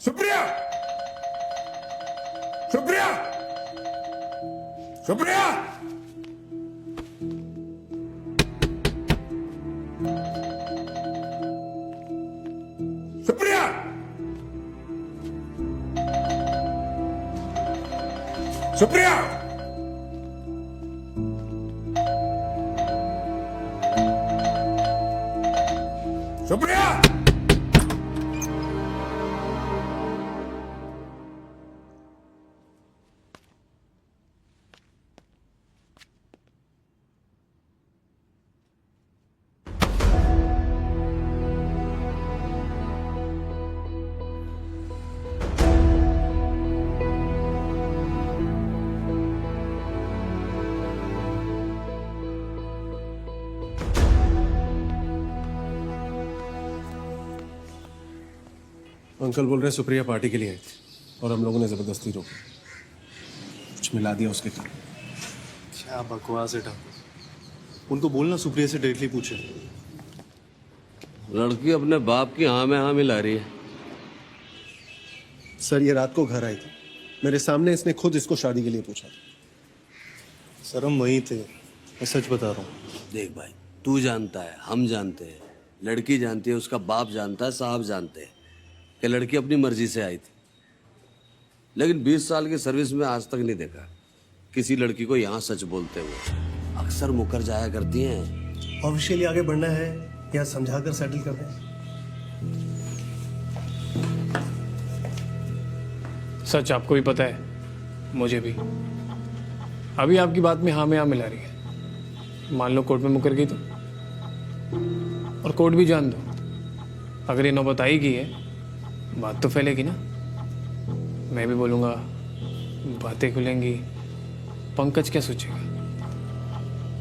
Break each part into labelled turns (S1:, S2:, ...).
S1: Supriya Supriya Supriya Supriya Supriya Supriya
S2: uncle बोल रहे हैं सुप्रिया पार्टी के लिए आई थी और हम लोगों ने जबरदस्ती रोकी, कुछ मिला दिया उसके कारण।
S3: क्या बकवास है ठाकुर, उनको बोलना सुप्रिया से डायरेक्टली पूछे।
S4: लड़की अपने बाप की हाँ में हाँ मिला रही है।
S2: सर ये रात को घर आई थी, मेरे सामने इसने खुद इसको शादी के लिए पूछा।
S3: सर हम वहीं थे, मैं सच बता रहा हूँ।
S4: देख भाई, तू जानता है, हम जानते हैं, लड़की जानती है, उसका बाप जानता है, साहब जानते हैं कि लड़की अपनी मर्जी से आई थी। लेकिन 20 साल की सर्विस में आज तक नहीं देखा किसी लड़की को यहाँ सच बोलते हुए। अक्सर मुकर जाया करती हैं।
S2: ऑफिशियली आगे बढ़ना है या समझाकर सेटल कर दें?
S5: सच आपको भी पता है, मुझे भी। अभी आपकी बात में हाँ मिला रही है। मान लो कोर्ट में मुकर गई तो, और कोर्ट भी जान दो, अगर ये नौबत आई गई है, बात तो फैलेगी ना। मैं भी बोलूँगा, बातें खुलेंगी, पंकज क्या सोचेगा,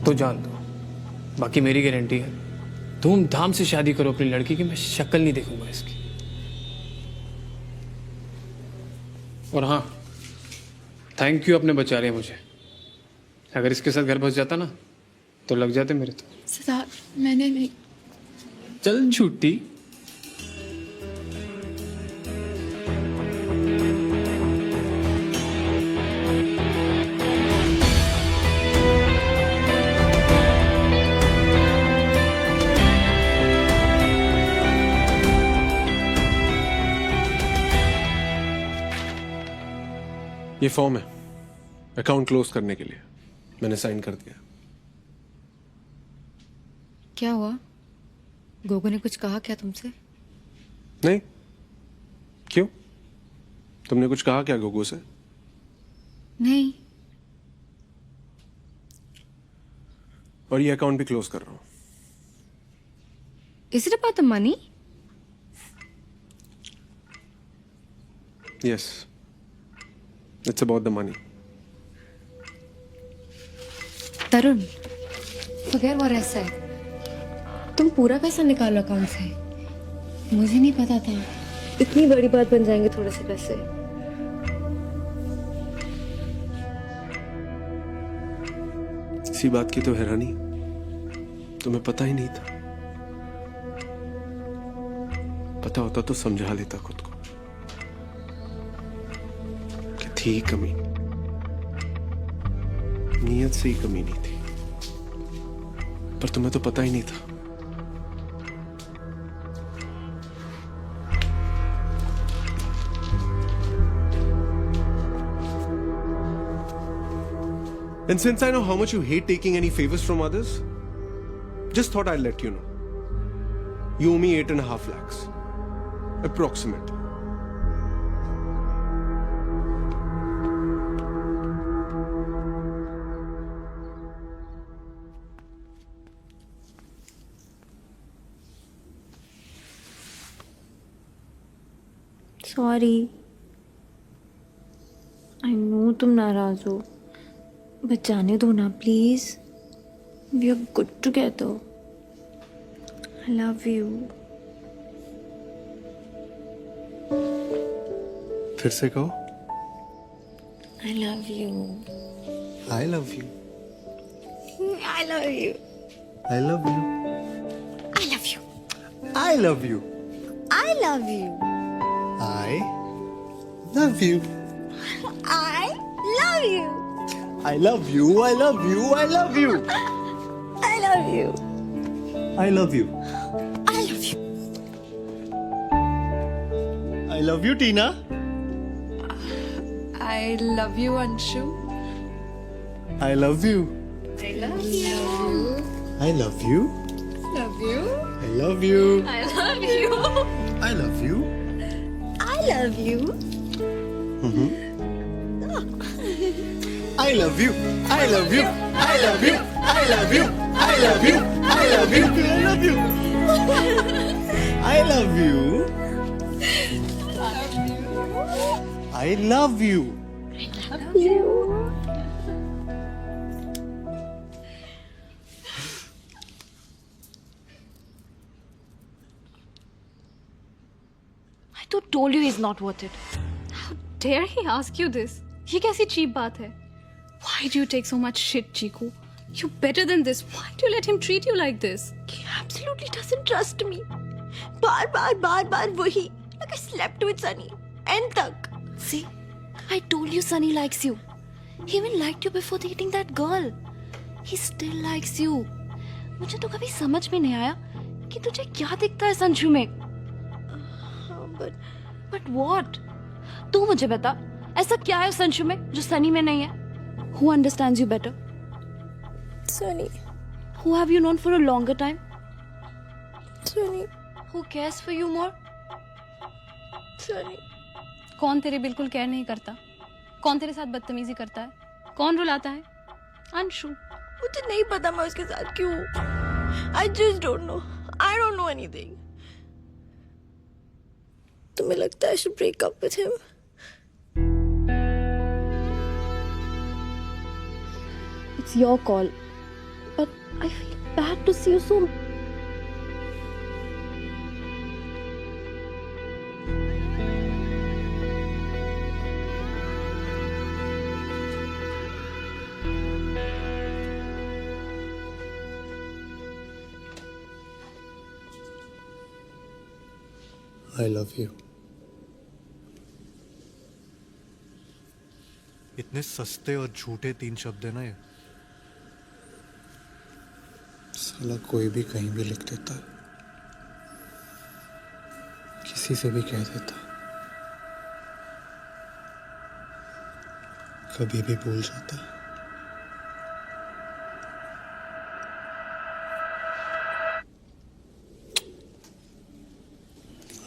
S5: तो जान दो। बाकी मेरी गारंटी है, धूमधाम से शादी करो अपनी लड़की की, मैं शक्ल नहीं देखूंगा इसकी। और हाँ, थैंक यू, अपने बचा रहे हैं मुझे। अगर इसके साथ घर बस जाता ना तो लग जाते मेरे तो।
S6: सिद्धार्थ, मैंने नहीं।
S5: चल झूठी।
S2: ये फॉर्म है अकाउंट क्लोज करने के लिए, मैंने साइन कर दिया।
S6: क्या हुआ? गोगो ने कुछ कहा क्या तुमसे?
S2: नहीं, क्यों? तुमने कुछ कहा क्या गोगो से?
S6: नहीं।
S2: और ये अकाउंट भी क्लोज कर रहा हूं।
S6: Is it about the money?
S2: Yes, it's about the money.
S6: Tarun, forget what I said. तुम पूरा पैसा निकालो अकाउंट से। मुझे नहीं पता था इतनी बड़ी बात बन जाएंगे थोड़े से पैसे।
S2: इसी बात की तो हैरानी, तुम्हें पता ही नहीं था। पता होता तो समझा लेता खुद को कि थी कमी, नीयत से ही कमी नहीं थी, पर तुम्हें तो पता ही नहीं था। And since I know how much you hate taking any favors from others, just thought I'd let you know. You owe me 8.5 lakhs. Approximately.
S7: Sorry, I know तुम नाराज हो, बट जाने दो ना please. We are good together. I love you.
S3: फिर से कहो।
S7: I love you.
S3: I love you.
S7: I love you.
S3: I love you.
S7: I love you.
S3: I love you.
S7: I love you.
S3: I Love you.
S7: I love you.
S3: I love you. I love you. I love you.
S7: I love you.
S3: I love you.
S7: I love you.
S3: I love you, Tina.
S8: I love you, Anshu.
S3: I love you.
S8: I love you.
S3: I love you.
S8: Love you.
S3: I love you.
S7: I love you.
S3: I love you.
S7: I love you.
S3: I love you. I love you. I love you. I love you. I love you. I love you. I love you. I love you. I love you.
S7: I तो told you he's not worth it. How dare he ask you this? ये कैसी cheap बात है?
S8: Why do you take so much shit, Chiku? You're better than this. Why do you let him treat you like this?
S7: He absolutely doesn't trust me. बार वही. Like I slept with Sunny. End तक. See, I told you Sunny likes you. He even liked you before dating that girl. He still likes you. मुझे तो कभी समझ में नहीं आया कि तुझे क्या दिखता है संशु में. But what? तू मुझे बता. ऐसा क्या है संशु में जो सनी में नहीं है? Who understands you better? Sunny. Who have you known for a longer time? Sunny. Who cares for you more? Sunny.
S8: कौन तेरे बिल्कुल केयर नहीं करता? कौन तेरे साथ बदतमीजी करता है? कौन रुलाता है? अंशु.
S7: मुझे नहीं पता मैं उसके साथ क्यों हूँ. I just don't know. I don't know anything. तुम्हें लगता है I should break up with him? It's your call. But I feel bad to see you so.
S3: I love you. इतने सस्ते और झूठे 3 शब्द है ना ये. साला कोई भी कहीं भी लिख देता है. किसी से भी कह देता. कभी भी भूल जाता.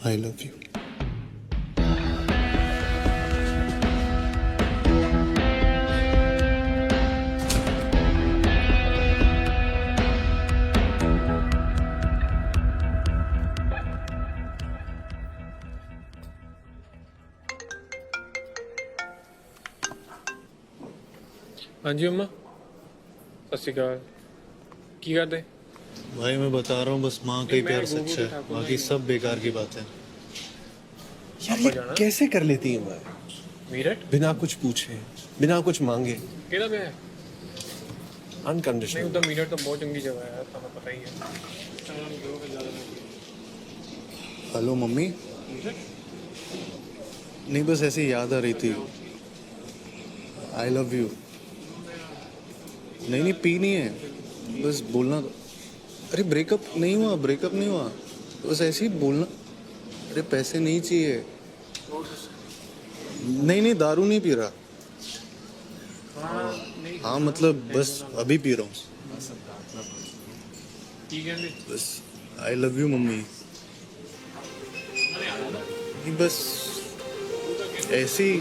S3: I love you.
S5: हाँ जी अम्मा. सत श्री अकाल. की करते?
S3: भाई मैं बता रहा हूँ बस माँ का ही प्यार सच्चा है. बाकी सब बेकार की बात है.
S2: यार ये कैसे कर लेती है मैं?
S5: मीरठ
S2: बिना कुछ पूछे, बिना कुछ मांगे,
S5: केड़ा पे है? नहीं
S2: अनकंडीशनल.
S5: उधर मीरठ तो बहुत चंगी जगह है यार, तुम्हें पता ही है.
S3: Hello mummy. नहीं बस ऐसे ही याद आ रही थी. आई लव यू. नहीं पी नहीं है. बस बोलना. अरे ब्रेकअप नहीं हुआ. बस ऐसे ही बोलना. अरे पैसे नहीं चाहिए. नहीं दारू नहीं पी रहा. हाँ मतलब बस अभी पी रहा हूँ. बस आई लव यू मम्मी. नहीं बस ऐसे ही.